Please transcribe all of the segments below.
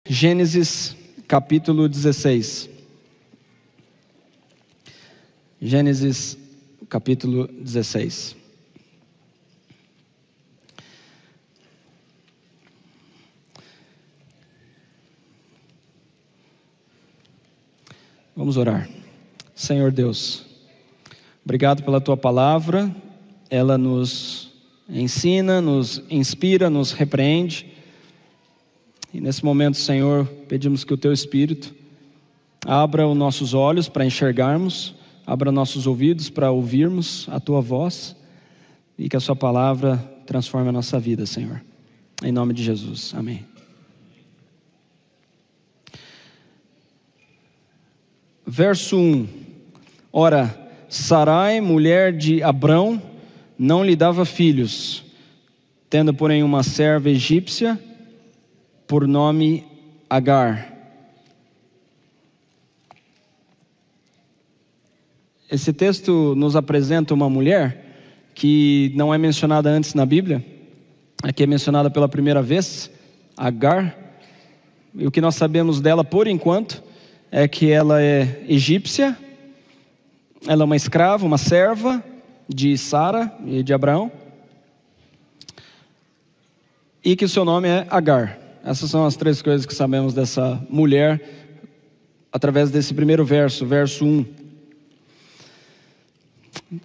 Gênesis capítulo 16. Gênesis capítulo 16. Vamos orar. Senhor Deus, obrigado pela Tua palavra. Ela nos ensina, nos inspira, nos repreende. E nesse momento, Senhor, pedimos que o Teu Espírito abra os nossos olhos para enxergarmos, abra nossos ouvidos para ouvirmos a Tua voz e que a Sua palavra transforme a nossa vida, Senhor. Em nome de Jesus, amém. Verso 1. Ora, Sarai, mulher de Abrão, não lhe dava filhos, tendo porém uma serva egípcia, por nome Agar. Esse texto nos apresenta uma mulher que não é mencionada antes na Bíblia. Aqui é mencionada pela primeira vez, Agar. E o que nós sabemos dela por enquanto é que ela é egípcia, ela é uma escrava, uma serva de Sara e de Abraão, e que o seu nome é Agar. Essas são as três coisas que sabemos dessa mulher através desse primeiro verso, verso 1.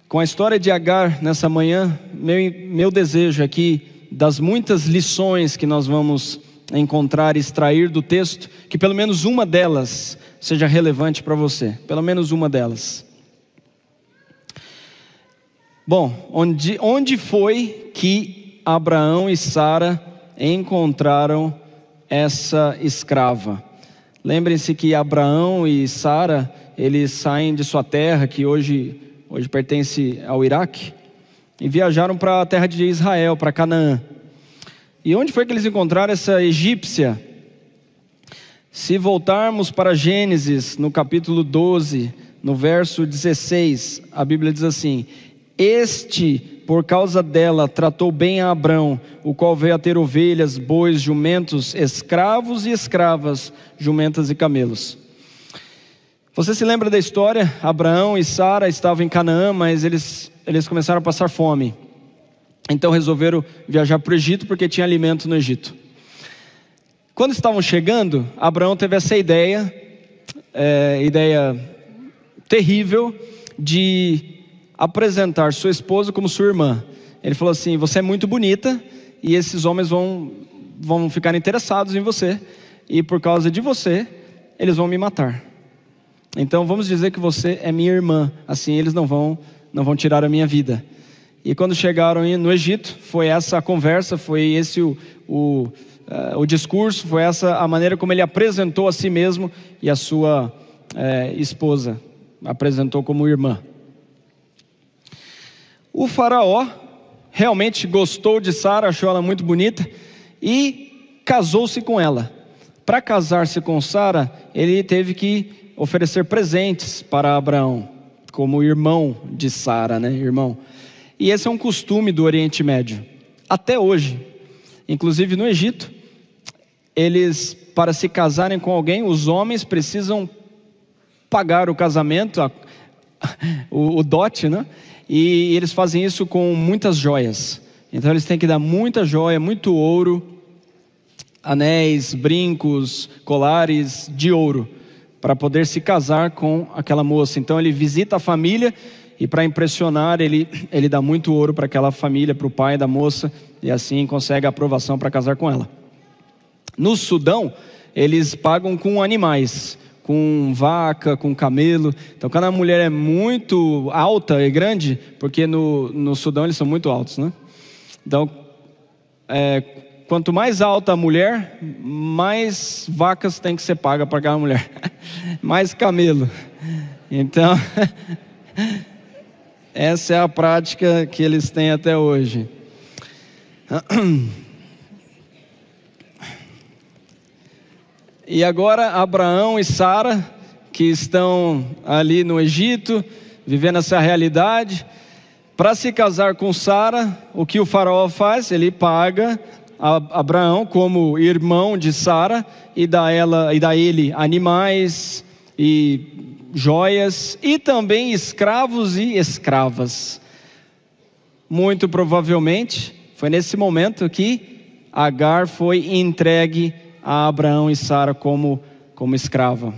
Com a história de Agar nessa manhã, meu desejo aqui, das muitas lições que nós vamos encontrar e extrair do texto, que pelo menos uma delas seja relevante para você, pelo menos uma delas. Bom, onde foi que Abraão e Sara encontraram essa escrava? Lembrem-se que Abraão e Sara, eles saem de sua terra, que hoje pertence ao Iraque, e viajaram para a terra de Israel, para Canaã. E onde foi que eles encontraram essa egípcia? Se voltarmos para Gênesis, no capítulo 12, no verso 16, a Bíblia diz assim: Este, por causa dela, tratou bem a Abrão, o qual veio a ter ovelhas, bois, jumentos, escravos e escravas, jumentas e camelos. Você se lembra da história? Abraão e Sara estavam em Canaã, mas eles começaram a passar fome. Então resolveram viajar para o Egito, porque tinha alimento no Egito. Quando estavam chegando, Abraão teve essa ideia terrível, de apresentar sua esposa como sua irmã. Ele falou assim: você é muito bonita, e esses homens vão ficar interessados em você, e por causa de você, eles vão me matar. Então vamos dizer que você é minha irmã, assim eles não vão tirar a minha vida. E quando chegaram no Egito, foi essa a conversa, foi esse o discurso, foi essa a maneira como ele apresentou a si mesmo e a sua esposa, apresentou como irmã. O faraó realmente gostou de Sara, achou ela muito bonita e casou-se com ela. Para casar-se com Sara, ele teve que oferecer presentes para Abraão, como irmão de Sara, né? Irmão. E esse é um costume do Oriente Médio, até hoje. Inclusive no Egito, eles, para se casarem com alguém, os homens precisam pagar o casamento, o dote, né? E eles fazem isso com muitas joias. Então eles têm que dar muita joia, muito ouro, anéis, brincos, colares de ouro, para poder se casar com aquela moça. Então ele visita a família, e para impressionar, ele dá muito ouro para aquela família, para o pai da moça, e assim consegue a aprovação para casar com ela. No Sudão, eles pagam com animais, com vaca, com camelo. Então quando a mulher é muito alta e grande, porque no Sudão eles são muito altos, né? Então, quanto mais alta a mulher, mais vacas tem que ser paga para aquela mulher, mais camelo. Então essa é a prática que eles têm até hoje. E agora Abraão e Sara, que estão ali no Egito, vivendo essa realidade, para se casar com Sara, o que o faraó faz? Ele paga a Abraão como irmão de Sara e dá a ele animais e joias e também escravos e escravas. Muito provavelmente foi nesse momento que Agar foi entregue a Abraão e Sara como escrava.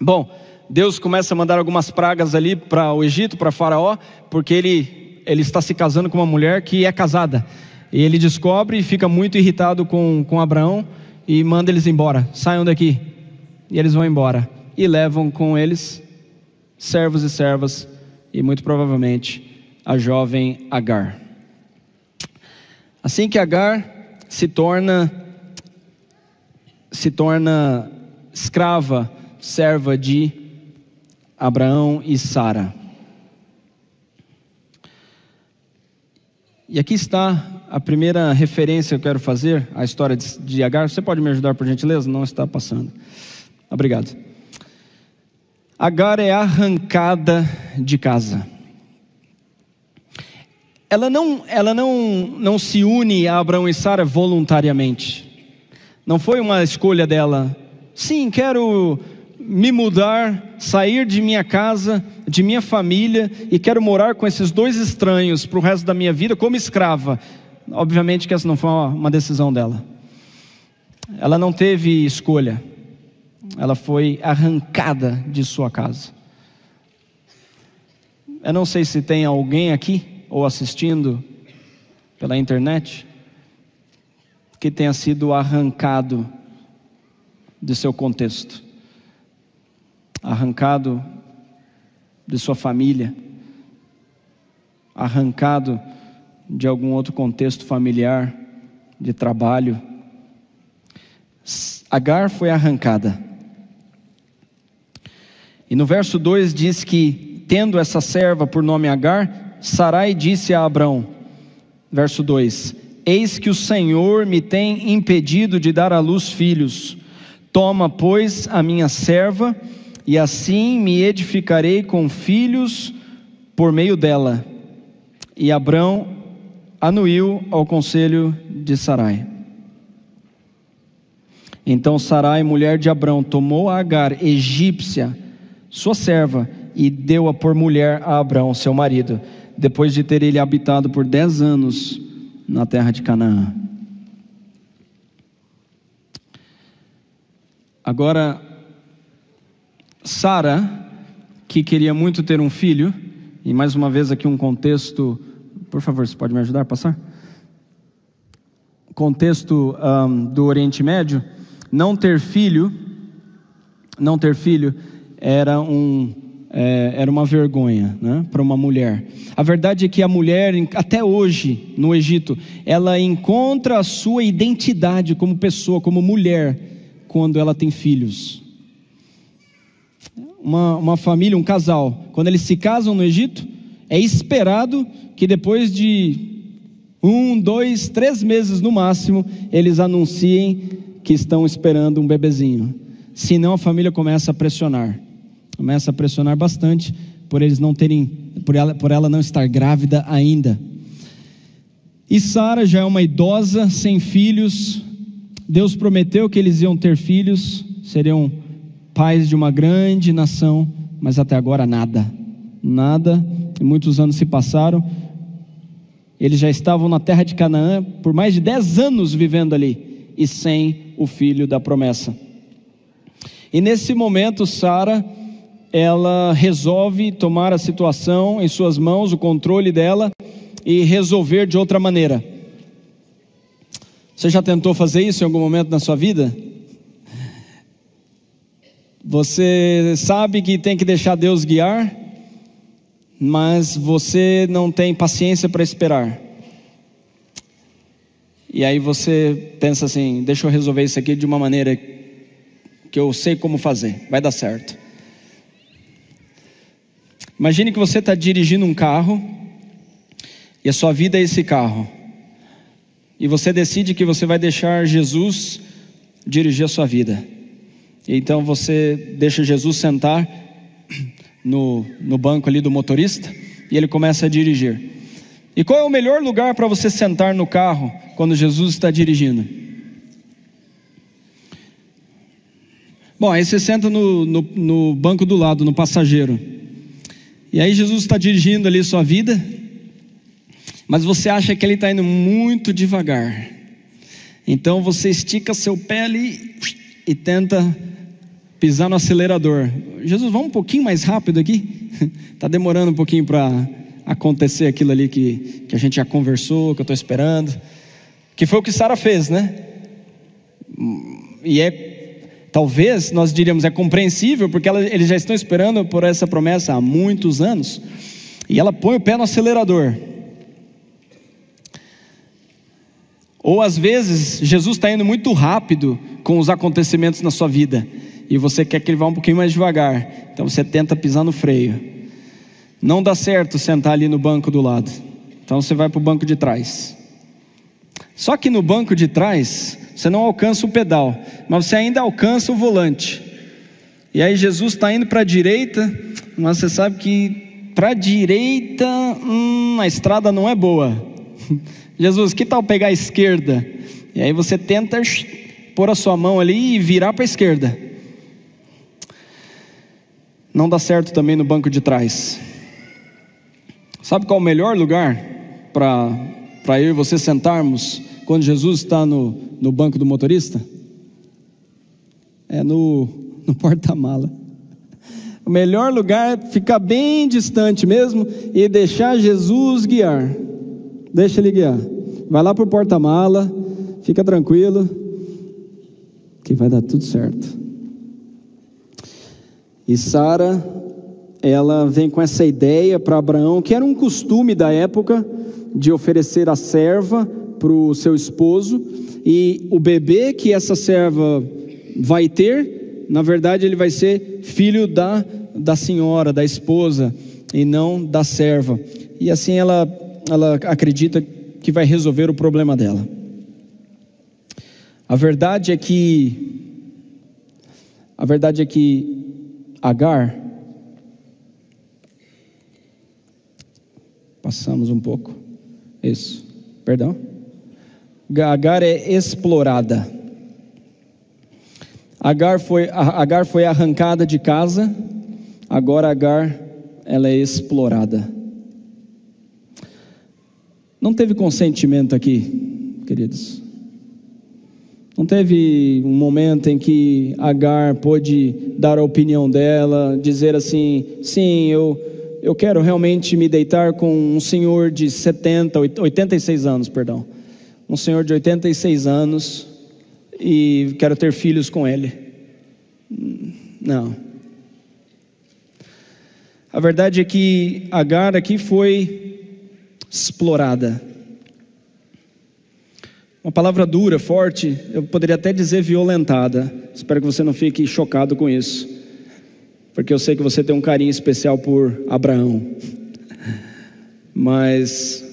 Bom, Deus começa a mandar algumas pragas ali para o Egito, para Faraó, porque ele está se casando com uma mulher que é casada. E ele descobre e fica muito irritado com Abraão e manda eles embora. Saiam daqui. E eles vão embora. E levam com eles servos e servas e muito provavelmente a jovem Agar. Assim que Agar se torna escrava, serva de Abraão e Sara. E aqui está a primeira referência que eu quero fazer, a história de Agar. Você pode me ajudar, por gentileza? Não está passando. Obrigado. Agar é arrancada de casa. Ela não se une a Abraão e Sara voluntariamente. Não foi uma escolha dela. Sim, quero me mudar, sair de minha casa, de minha família, e quero morar com esses dois estranhos para o resto da minha vida como escrava. Obviamente que essa não foi uma decisão dela. Ela não teve escolha. Ela foi arrancada de sua casa. Eu não sei se tem alguém aqui ou assistindo pela internet que tenha sido arrancado de seu contexto, arrancado de sua família, arrancado de algum outro contexto familiar, de trabalho. Agar foi arrancada. E no verso 2 diz que, tendo essa serva por nome Agar, Sarai disse a Abrão, verso 2: eis que o Senhor me tem impedido de dar à luz filhos. Toma, pois, a minha serva, e assim me edificarei com filhos por meio dela. E Abrão anuiu ao conselho de Sarai. Então Sarai, mulher de Abrão, tomou a Agar, egípcia, sua serva, e deu-a por mulher a Abrão, seu marido, depois de ter ele habitado por 10 anos na terra de Canaã. Agora, Sara, que queria muito ter um filho, e mais uma vez aqui um contexto, por favor, você pode me ajudar a passar? Contexto do Oriente Médio, não ter filho era uma vergonha, né, para uma mulher. A verdade é que a mulher, até hoje, no Egito, ela encontra a sua identidade como pessoa, como mulher, quando ela tem filhos. Uma família, um casal, quando eles se casam no Egito, é esperado que depois de 1, 2, 3 meses no máximo, eles anunciem que estão esperando um bebezinho. Senão a família começa a pressionar bastante por eles não terem, por ela não estar grávida ainda. E Sara já é uma idosa, sem filhos. Deus prometeu que eles iam ter filhos, seriam pais de uma grande nação, mas até agora nada, e muitos anos se passaram. Eles já estavam na terra de Canaã por mais de 10 anos vivendo ali, e sem o filho da promessa. E nesse momento Sara, ela resolve tomar a situação em suas mãos, o controle dela, e resolver de outra maneira. Você já tentou fazer isso em algum momento na sua vida? Você sabe que tem que deixar Deus guiar, mas você não tem paciência para esperar. E aí você pensa assim: deixa eu resolver isso aqui de uma maneira que eu sei como fazer, vai dar certo. Imagine que você está dirigindo um carro, e a sua vida é esse carro, e você decide que você vai deixar Jesus dirigir a sua vida. Então você deixa Jesus sentar no banco ali do motorista, e ele começa a dirigir. E qual é o melhor lugar para você sentar no carro quando Jesus está dirigindo? Bom, aí você senta no banco do lado, no passageiro. E aí Jesus está dirigindo ali sua vida, mas você acha que ele está indo muito devagar. Então você estica seu pé ali e tenta pisar no acelerador. Jesus, vamos um pouquinho mais rápido aqui? Está demorando um pouquinho para acontecer aquilo ali que a gente já conversou, que eu estou esperando. Que foi o que Sara fez, né? E talvez nós diríamos, é compreensível, porque eles já estão esperando por essa promessa há muitos anos. E ela põe o pé no acelerador. Ou às vezes Jesus está indo muito rápido com os acontecimentos na sua vida, e você quer que ele vá um pouquinho mais devagar. Então você tenta pisar no freio. Não dá certo sentar ali no banco do lado. Então você vai para o banco de trás. Só que no banco de trás você não alcança o pedal, mas você ainda alcança o volante. E aí Jesus está indo para a direita, mas você sabe que para a direita a estrada não é boa. Jesus, que tal pegar a esquerda? E aí você tenta pôr a sua mão ali e virar para a esquerda. Não dá certo também no banco de trás. Sabe qual é o melhor lugar para eu e você sentarmos quando Jesus está no banco do motorista? É no porta-mala. O melhor lugar é ficar bem distante mesmo e deixar Jesus guiar. Deixa ele guiar. Vai lá para o porta-mala, fica tranquilo, que vai dar tudo certo. E Sara, ela vem com essa ideia para Abraão, que era um costume da época, de oferecer a serva para o seu esposo, e o bebê que essa serva vai ter, na verdade ele vai ser filho da senhora, da esposa, e não da serva. E assim ela acredita que vai resolver o problema dela. A verdade é que Agar, passamos um pouco, isso, perdão. Agar é explorada. Agar foi arrancada de casa, agora Agar, ela é explorada. Não teve consentimento aqui, queridos. Não teve um momento em que Agar pôde dar a opinião dela, dizer assim, sim, eu quero realmente me deitar com um senhor de 86 anos, perdão. Um senhor de 86 anos e quero ter filhos com ele. Não. A verdade é que Agar aqui foi explorada. Uma palavra dura, forte, eu poderia até dizer violentada. Espero que você não fique chocado com isso, porque eu sei que você tem um carinho especial por Abraão. Mas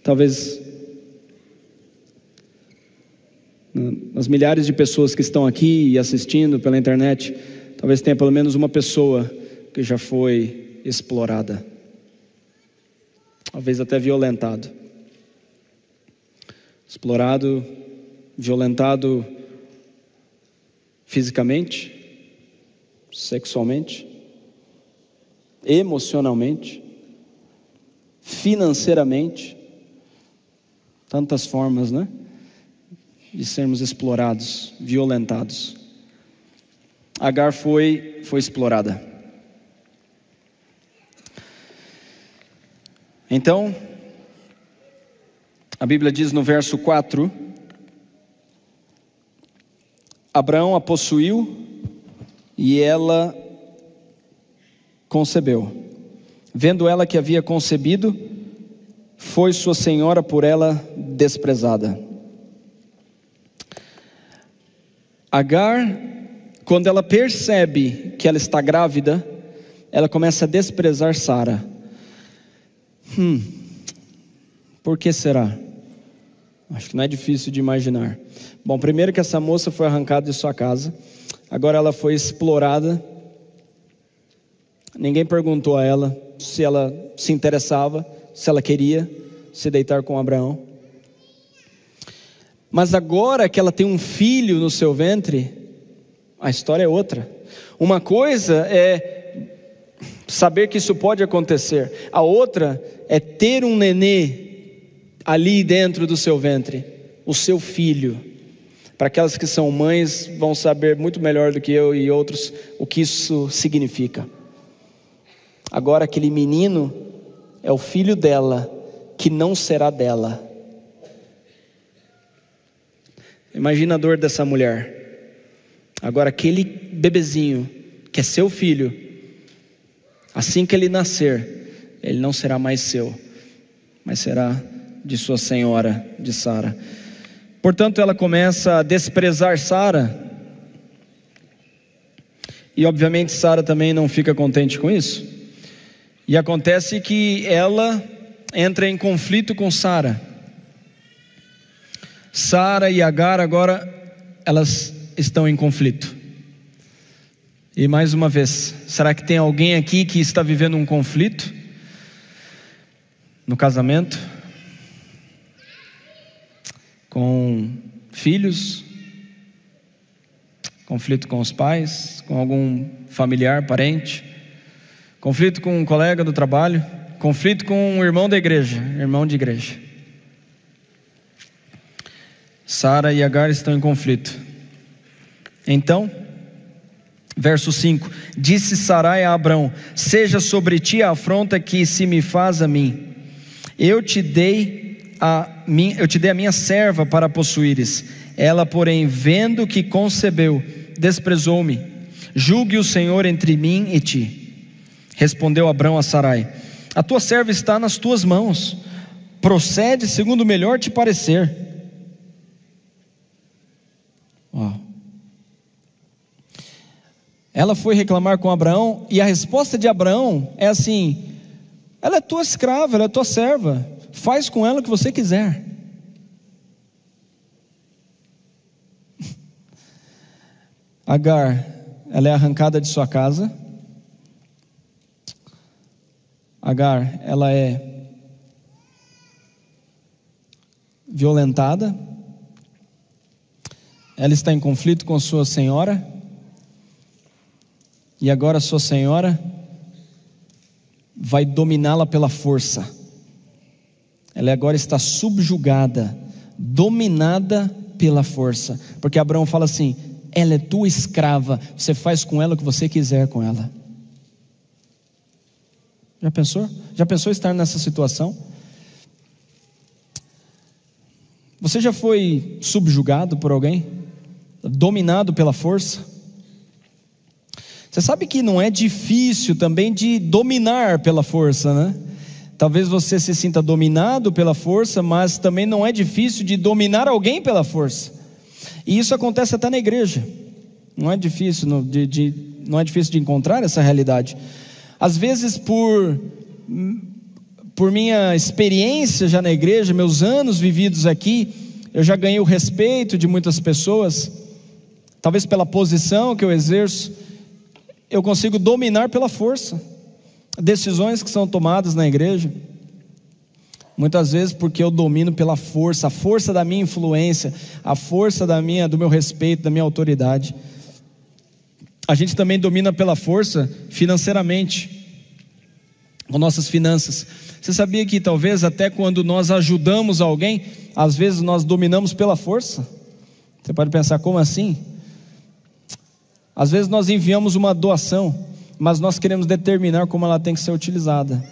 talvez as milhares de pessoas que estão aqui e assistindo pela internet, talvez tenha pelo menos uma pessoa que já foi explorada, talvez até violentado, explorado, violentado fisicamente, sexualmente, emocionalmente, financeiramente, tantas formas, né, de sermos explorados, violentados. Agar foi explorada. Então, a Bíblia diz no verso 4, Abraão a possuiu e ela concebeu. Vendo ela que havia concebido, foi sua senhora por ela desprezada. Agar, quando ela percebe que ela está grávida, ela começa a desprezar Sara. Por que será? Acho que não é difícil de imaginar. Bom, primeiro que essa moça foi arrancada de sua casa, agora ela foi explorada, ninguém perguntou a ela se ela se interessava, se ela queria se deitar com Abraão. Mas agora que ela tem um filho no seu ventre, a história é outra. Uma coisa é saber que isso pode acontecer, a outra é ter um nenê ali dentro do seu ventre, o seu filho. Para aquelas que são mães, vão saber muito melhor do que eu e outros o que isso significa. Agora aquele menino é o filho dela, que não será dela. Imagina a dor dessa mulher. Agora aquele bebezinho, que é seu filho, assim que ele nascer, ele não será mais seu, mas será de sua senhora, de Sara. Portanto, ela começa a desprezar Sara. E obviamente Sara também não fica contente com isso. E acontece que ela entra em conflito com Sara. Sara e Agar agora, elas estão em conflito. E mais uma vez, será que tem alguém aqui que está vivendo um conflito no casamento? Com filhos? Conflito com os pais? Com algum familiar, parente? Conflito com um colega do trabalho? Conflito com um irmão da igreja, irmão de igreja? Sara e Agar estão em conflito. Então, verso 5: disse Sarai a Abrão: seja sobre ti a afronta que se me faz a mim. Eu te dei a minha serva para possuíres. Ela, porém, vendo que concebeu, desprezou-me. Julgue o Senhor entre mim e ti. Respondeu Abrão a Sarai: a tua serva está nas tuas mãos. Procede segundo o melhor te parecer. Ela foi reclamar com Abraão, e a resposta de Abraão é assim: ela é tua escrava, ela é tua serva, faz com ela o que você quiser. Agar, ela é arrancada de sua casa. Agar, ela é violentada. Ela está em conflito com sua senhora. E agora sua senhora vai dominá-la pela força. Ela agora está subjugada, dominada pela força. Porque Abraão fala assim: ela é tua escrava, você faz com ela o que você quiser com ela. Já pensou? Já pensou estar nessa situação? Você já foi subjugado por alguém? Dominado pela força? Você sabe que não é difícil também de dominar pela força, né? Talvez você se sinta dominado pela força, mas também não é difícil de dominar alguém pela força. E isso acontece até na igreja. Não é difícil não é difícil de encontrar essa realidade. Às vezes por minha experiência já na igreja, meus anos vividos aqui, eu já ganhei o respeito de muitas pessoas. Talvez pela posição que eu exerço, eu consigo dominar pela força decisões que são tomadas na igreja. Muitas vezes porque eu domino pela força, a força da minha influência, a força do meu respeito, da minha autoridade. A gente também domina pela força financeiramente, com nossas finanças. Você sabia que talvez até quando nós ajudamos alguém, às vezes nós dominamos pela força? Você pode pensar, como assim? Às vezes nós enviamos uma doação, mas nós queremos determinar como ela tem que ser utilizada.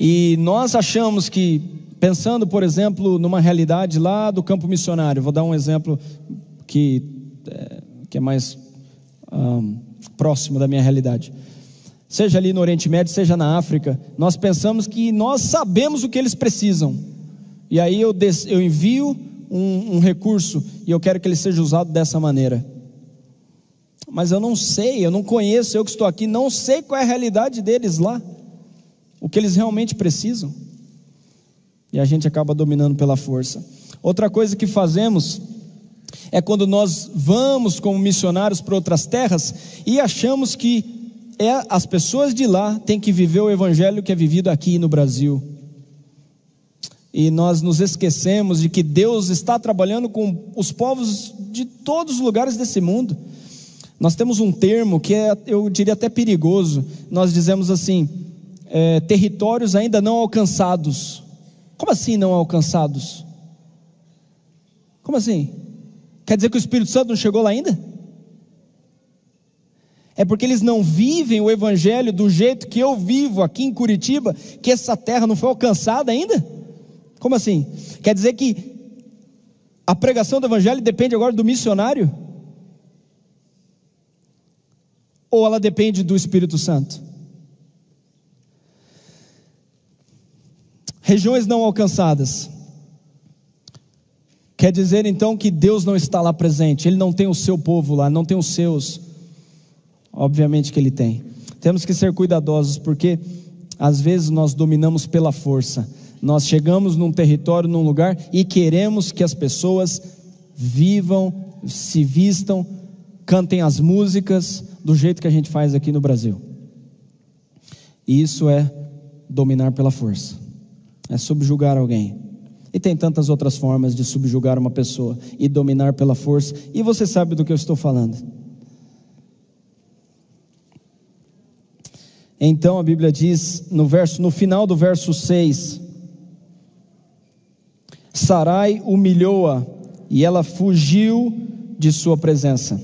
E nós achamos que, pensando por exemplo numa realidade lá do campo missionário, vou dar um exemplo que é mais próximo da minha realidade. Seja ali no Oriente Médio, seja na África, nós pensamos que nós sabemos o que eles precisam. E aí eu envio um recurso e eu quero que ele seja usado dessa maneira. Mas eu não sei, eu não conheço, eu que estou aqui, não sei qual é a realidade deles lá, o que eles realmente precisam. E a gente acaba dominando pela força. Outra coisa que fazemos é quando nós vamos como missionários para outras terras e achamos que as pessoas de lá têm que viver o evangelho que é vivido aqui no Brasil. E nós nos esquecemos de que Deus está trabalhando com os povos de todos os lugares desse mundo. Nós temos um termo que é, eu diria até perigoso. Nós dizemos assim, territórios ainda não alcançados. Como assim não alcançados? Como assim? Quer dizer que o Espírito Santo não chegou lá ainda? É porque eles não vivem o evangelho do jeito que eu vivo aqui em Curitiba, que essa terra não foi alcançada ainda? Como assim? Quer dizer que a pregação do evangelho depende agora do missionário? Ou ela depende do Espírito Santo? Regiões não alcançadas. Quer dizer então que Deus não está lá presente. Ele não tem o seu povo lá, não tem os seus. Obviamente que Ele tem. Temos que ser cuidadosos, porque às vezes nós dominamos pela força. Nós chegamos num território, num lugar, e queremos que as pessoas vivam, se vistam, cantem as músicas do jeito que a gente faz aqui no Brasil. E isso é dominar pela força, é subjugar alguém. E tem tantas outras formas de subjugar uma pessoa e dominar pela força, e você sabe do que eu estou falando. Então a Bíblia diz no final do verso 6: Sarai humilhou-a e ela fugiu de sua presença.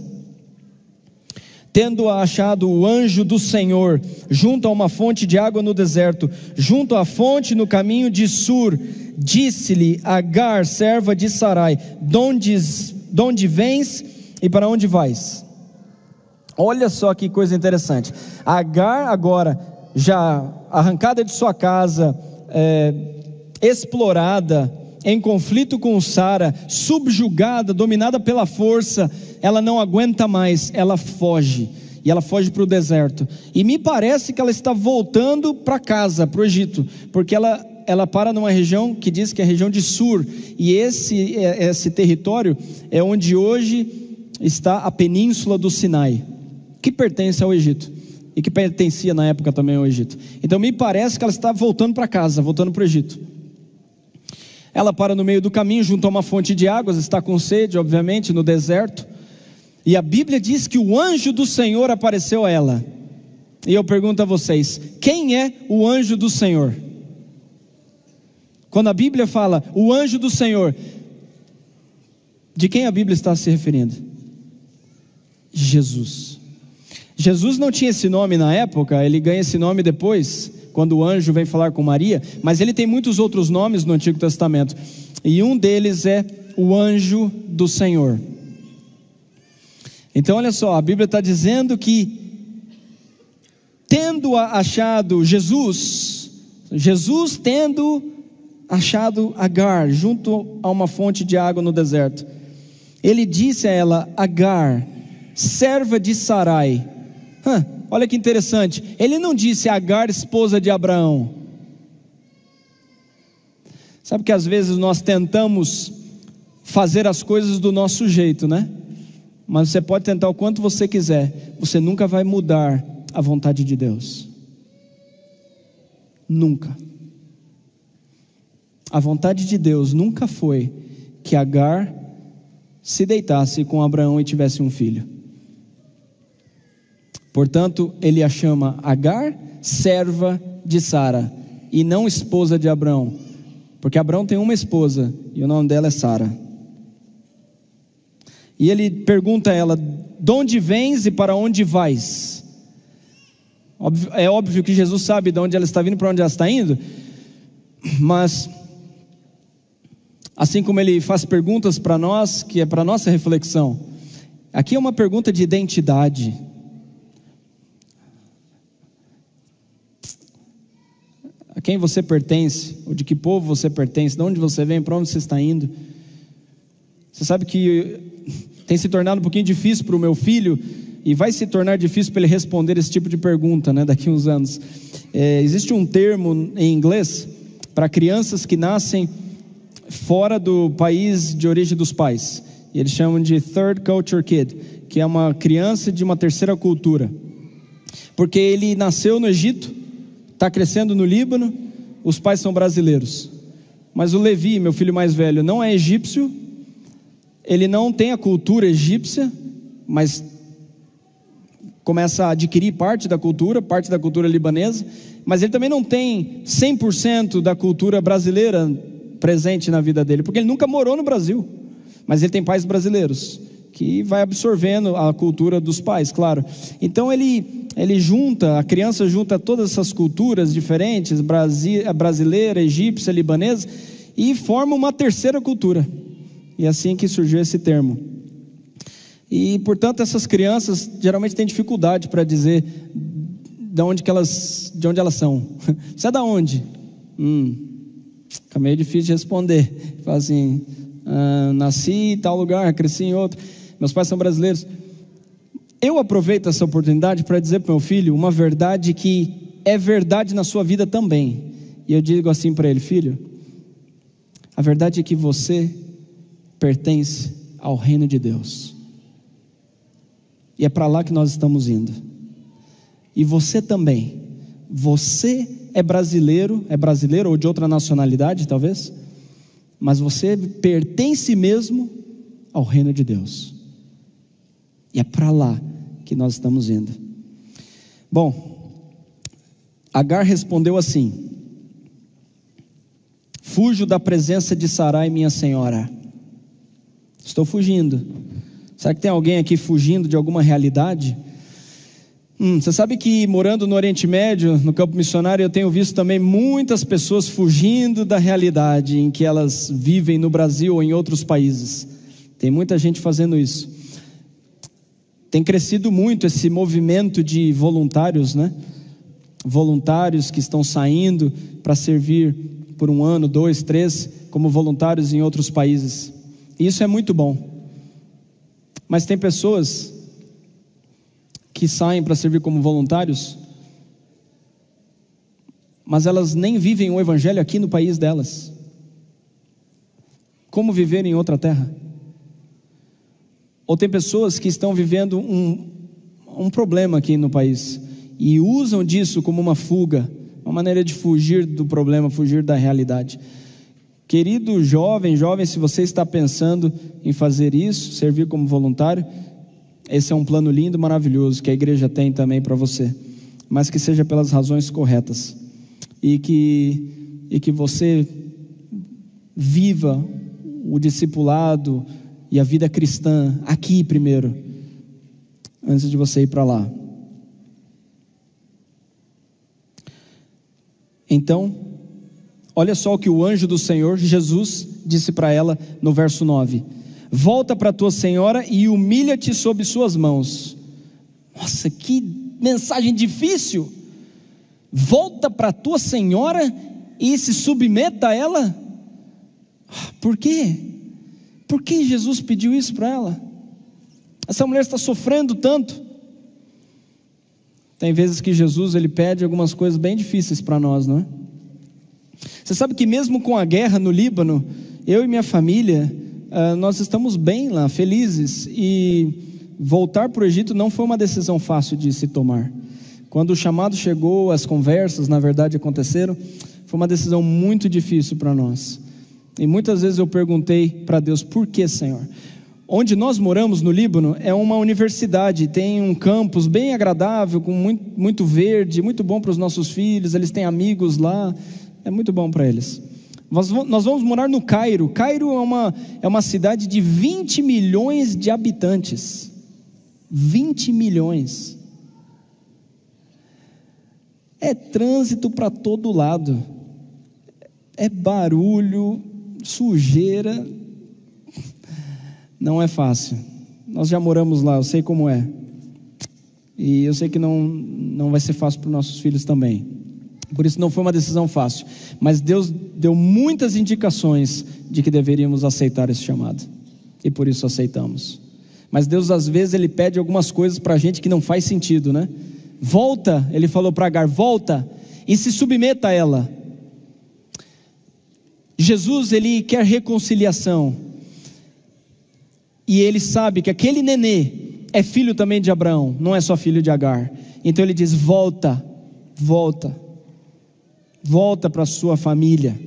Tendo achado o anjo do Senhor junto a uma fonte de água no deserto, junto à fonte no caminho de Sur, disse-lhe Agar, serva de Sarai: de onde vens e para onde vais? Olha só que coisa interessante. Agar agora, já arrancada de sua casa, explorada, em conflito com Sara, subjugada, dominada pela força, ela não aguenta mais, ela foge, e ela foge para o deserto, e me parece que ela está voltando para casa, para o Egito, porque ela para numa região que diz que é a região de Sur, e esse território é onde hoje está a península do Sinai, que pertence ao Egito, e que pertencia na época também ao Egito. Então me parece que ela está voltando para casa, voltando para o Egito. Ela para no meio do caminho, junto a uma fonte de águas, está com sede, obviamente, no deserto. E a Bíblia diz que o anjo do Senhor apareceu a ela. E eu pergunto a vocês, quem é o anjo do Senhor? Quando a Bíblia fala, o anjo do Senhor, de quem a Bíblia está se referindo? Jesus. Jesus não tinha esse nome na época, ele ganha esse nome depois, quando o anjo vem falar com Maria, mas ele tem muitos outros nomes no Antigo Testamento, e um deles é o anjo do Senhor. Então olha só, a Bíblia está dizendo que, tendo achado Jesus tendo achado Agar, junto a uma fonte de água no deserto, ele disse a ela, Agar, serva de Sarai. Olha que interessante, ele não disse Agar, esposa de Abraão. Sabe que às vezes nós tentamos fazer as coisas do nosso jeito, né? Mas você pode tentar o quanto você quiser, você nunca vai mudar a vontade de Deus. Nunca. A vontade de Deus nunca foi que Agar se deitasse com Abraão e tivesse um filho. Portanto, ele a chama Agar, serva de Sara, e não esposa de Abraão, porque Abraão tem uma esposa, e o nome dela é Sara. E ele pergunta a ela, de onde vens e para onde vais? É óbvio que Jesus sabe de onde ela está vindo e para onde ela está indo, mas, assim como ele faz perguntas para nós, que é para nossa reflexão, aqui é uma pergunta de identidade. A quem você pertence, ou de que povo você pertence, de onde você vem, para onde você está indo. Você sabe que tem se tornado um pouquinho difícil para o meu filho, e vai se tornar difícil para ele responder esse tipo de pergunta, né, daqui a uns anos. Existe um termo em inglês para crianças que nascem fora do país de origem dos pais, e eles chamam de third culture kid, que é uma criança de uma terceira cultura. porque ele nasceu no Egito, está crescendo no Líbano, os pais são brasileiros. Mas o Levi, meu filho mais velho, não é egípcio, ele não tem a cultura egípcia, mas começa a adquirir parte da cultura libanesa, mas ele também não tem 100% da cultura brasileira presente na vida dele, porque ele nunca morou no Brasil, mas ele tem pais brasileiros, que vai absorvendo a cultura dos pais, claro. Então a criança junta todas essas culturas diferentes, brasileira, egípcia, libanesa, e forma uma terceira cultura, e é assim que surgiu esse termo. E portanto essas crianças geralmente têm dificuldade para dizer de onde elas são. Você é da onde? Fica meio difícil de responder. Fala assim, nasci em tal lugar, cresci em outro, meus pais são brasileiros. Eu aproveito essa oportunidade para dizer para o meu filho uma verdade que é verdade na sua vida também. E eu digo assim para ele: filho, a verdade é que você pertence ao reino de Deus, e é para lá que nós estamos indo. E você também, você é brasileiro ou de outra nacionalidade talvez, mas você pertence mesmo ao reino de Deus, e é para lá que nós estamos indo. Bom, Agar respondeu assim: fujo da presença de Sarai, minha senhora. Estou fugindo. Será que tem alguém aqui fugindo de alguma realidade? Você sabe que morando no Oriente Médio, no campo missionário, eu tenho visto também muitas pessoas fugindo da realidade em que elas vivem no Brasil ou em outros países. Tem muita gente fazendo isso. Tem crescido muito esse movimento de voluntários, né? Voluntários que estão saindo para servir por 1 ano, 2, 3, como voluntários em outros países. E isso é muito bom. Mas tem pessoas que saem para servir como voluntários, mas elas nem vivem o evangelho aqui no país delas. Como viver em outra terra? Ou tem pessoas que estão vivendo um problema aqui no país e usam disso como uma fuga, uma maneira de fugir do problema, fugir da realidade. Querido jovem, se você está pensando em fazer isso, servir como voluntário, esse é um plano lindo, maravilhoso, que a igreja tem também para você, mas que seja pelas razões corretas, e que você viva o discipulado e a vida cristã aqui primeiro, antes de você ir para lá. Então, olha só o que o anjo do Senhor, Jesus, disse para ela no verso 9: volta para tua senhora e humilha-te sob suas mãos. Nossa, que mensagem difícil. Volta para tua senhora e se submeta a ela. Por quê? Por que Jesus pediu isso para ela? Essa mulher está sofrendo tanto. Tem vezes que Jesus ele pede algumas coisas bem difíceis para nós, não é? Você sabe que mesmo com a guerra no Líbano, eu e minha família, nós estamos bem lá, felizes, e voltar para o Egito não foi uma decisão fácil de se tomar. Quando o chamado chegou, as conversas na verdade aconteceram, foi uma decisão muito difícil para nós, e muitas vezes eu perguntei para Deus: por que, Senhor? Onde nós moramos no Líbano é uma universidade, tem um campus bem agradável, com muito verde, muito bom para os nossos filhos, eles têm amigos lá, é muito bom para eles. Nós vamos morar no Cairo. Cairo é uma cidade de 20 milhões de habitantes. 20 milhões. É trânsito para todo lado, é barulho, sujeira, não é fácil. Nós já moramos lá, eu sei como é, e eu sei que não vai ser fácil para os nossos filhos também. Por isso não foi uma decisão fácil, mas Deus deu muitas indicações de que deveríamos aceitar esse chamado, e por isso aceitamos. Mas Deus às vezes Ele pede algumas coisas para a gente que não faz sentido, né? Volta, Ele falou para Agar: volta e se submeta a ela. Jesus, Ele quer reconciliação, e Ele sabe que aquele nenê é filho também de Abraão, não é só filho de Agar. Então ele diz: volta, volta, volta para a sua família.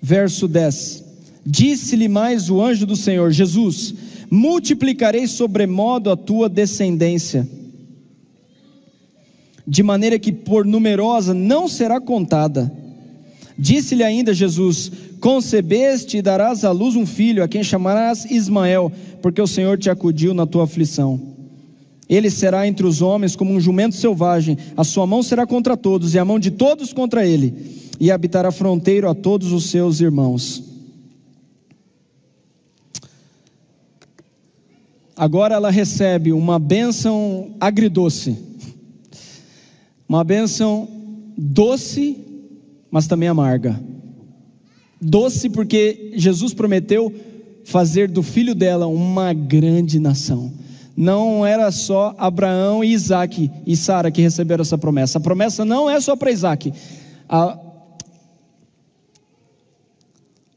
Verso 10: disse-lhe mais o anjo do Senhor, Jesus: multiplicarei sobremodo a tua descendência, de maneira que por numerosa não será contada. Disse-lhe ainda Jesus: concebeste e darás à luz um filho, a quem chamarás Ismael, porque o Senhor te acudiu na tua aflição. Ele será entre os homens como um jumento selvagem, a sua mão será contra todos, e a mão de todos contra ele, e habitará fronteiro a todos os seus irmãos. Agora ela recebe uma bênção agridoce, uma bênção doce, mas também amarga. Doce porque Jesus prometeu fazer do filho dela uma grande nação. Não era só Abraão e Isaac e Sara que receberam essa promessa. A promessa não é só para Isaac.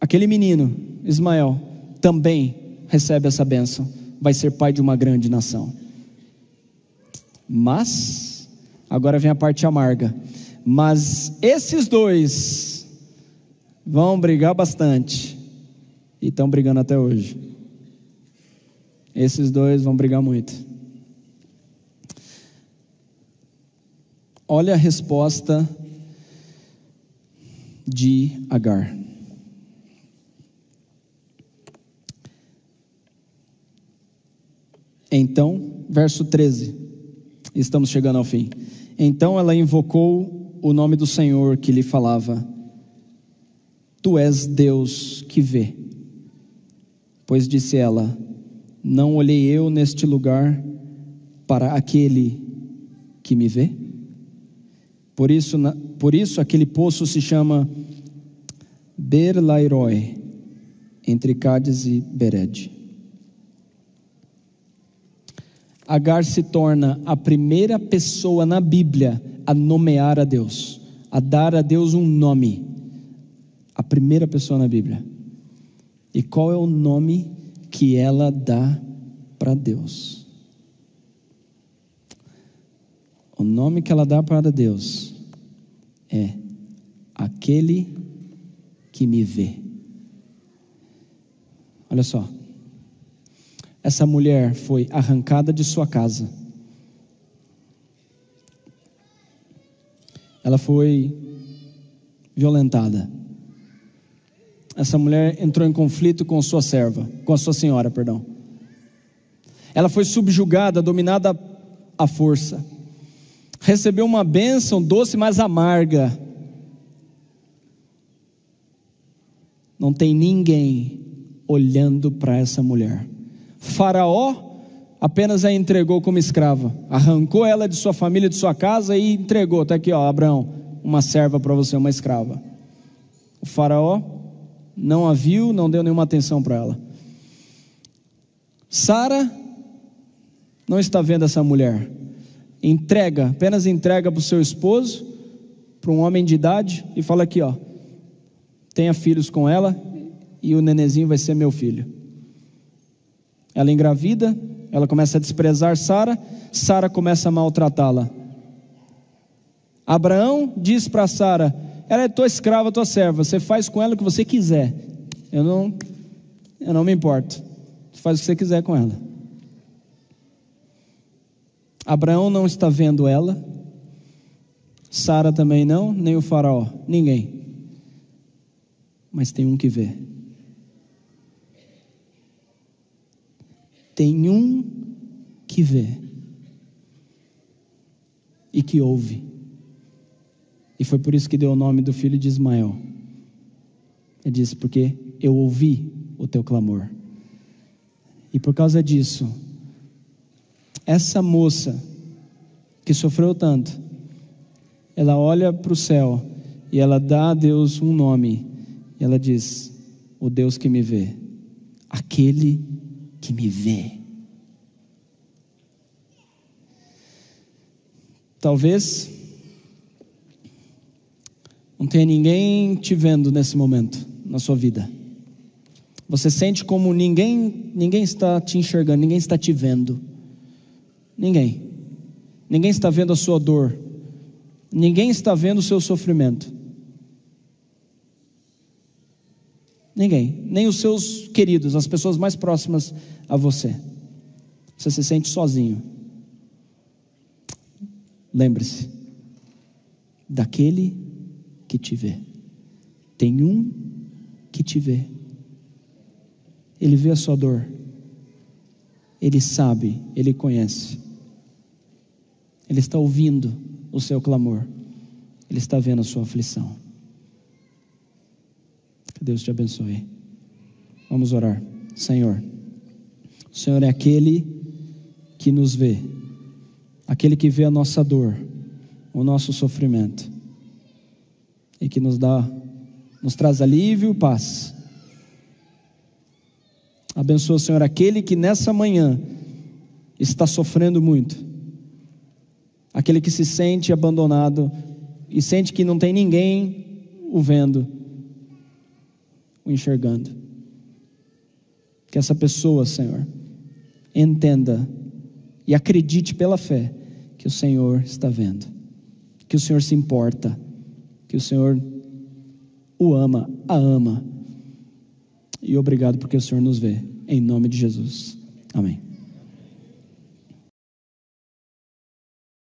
Aquele menino, Ismael, também recebe essa bênção. Vai ser pai de uma grande nação. Mas, agora vem a parte amarga. Mas esses dois vão brigar bastante. E estão brigando até hoje. Esses dois vão brigar muito. Olha a resposta de Agar. Então, verso 13, estamos chegando ao fim. Então ela invocou o nome do Senhor que lhe falava: tu és Deus que vê. Pois disse ela: não olhei eu neste lugar para aquele que me vê? Por isso aquele poço se chama Ber-Lairoi, entre Cádiz e Bered. Agar se torna a primeira pessoa na Bíblia a nomear a Deus, a dar a Deus um nome. A primeira pessoa na Bíblia. E qual é o nome que ela dá para Deus? O nome que ela dá para Deus é aquele que me vê. Olha só. Essa mulher foi arrancada de sua casa. Ela foi violentada. Essa mulher entrou em conflito com sua senhora. Ela foi subjugada, dominada à força. Recebeu uma bênção doce, mas amarga. Não tem ninguém olhando para essa mulher. Faraó apenas a entregou como escrava, arrancou ela de sua família, de sua casa e entregou. Está aqui, ó, Abraão, uma serva para você, uma escrava. O faraó não a viu, não deu nenhuma atenção para ela. Sara não está vendo essa mulher. Apenas entrega para o seu esposo, para um homem de idade, e fala aqui, ó, tenha filhos com ela e o nenezinho vai ser meu filho. Ela engravida, ela começa a desprezar Sara, Sara começa a maltratá-la. Abraão diz para Sara: ela é tua escrava, tua serva, você faz com ela o que você quiser, eu não me importo, você faz o que você quiser com ela. Abraão não está vendo ela, Sara também não, nem o faraó, ninguém, mas tem um que vê. Tem um que vê e que ouve. E foi por isso que deu o nome do filho de Ismael. Ele disse: porque eu ouvi o teu clamor. E por causa disso, essa moça que sofreu tanto, ela olha para o céu e ela dá a Deus um nome. E ela diz: o Deus que me vê, aquele que me vê. Talvez não tenha ninguém te vendo nesse momento na sua vida, Você sente como ninguém está te enxergando, ninguém está te vendo. Ninguém está vendo a sua dor, ninguém está vendo o seu sofrimento. Ninguém, nem os seus queridos, as pessoas mais próximas a você. Você se sente sozinho. Lembre-se daquele que te vê. Tem um que te vê. Ele vê a sua dor. Ele sabe, ele conhece. Ele está ouvindo o seu clamor. Ele está vendo a sua aflição. Que Deus te abençoe. Vamos orar. Senhor, o Senhor é aquele que nos vê, aquele que vê a nossa dor, o nosso sofrimento, e que nos traz alívio e paz. Abençoa, Senhor, aquele que nessa manhã está sofrendo muito, aquele que se sente abandonado e sente que não tem ninguém o vendo, o enxergando. Que essa pessoa, Senhor, entenda e acredite pela fé que o Senhor está vendo, que o Senhor se importa, que o Senhor o ama, a ama. E obrigado porque o Senhor nos vê, em nome de Jesus. Amém.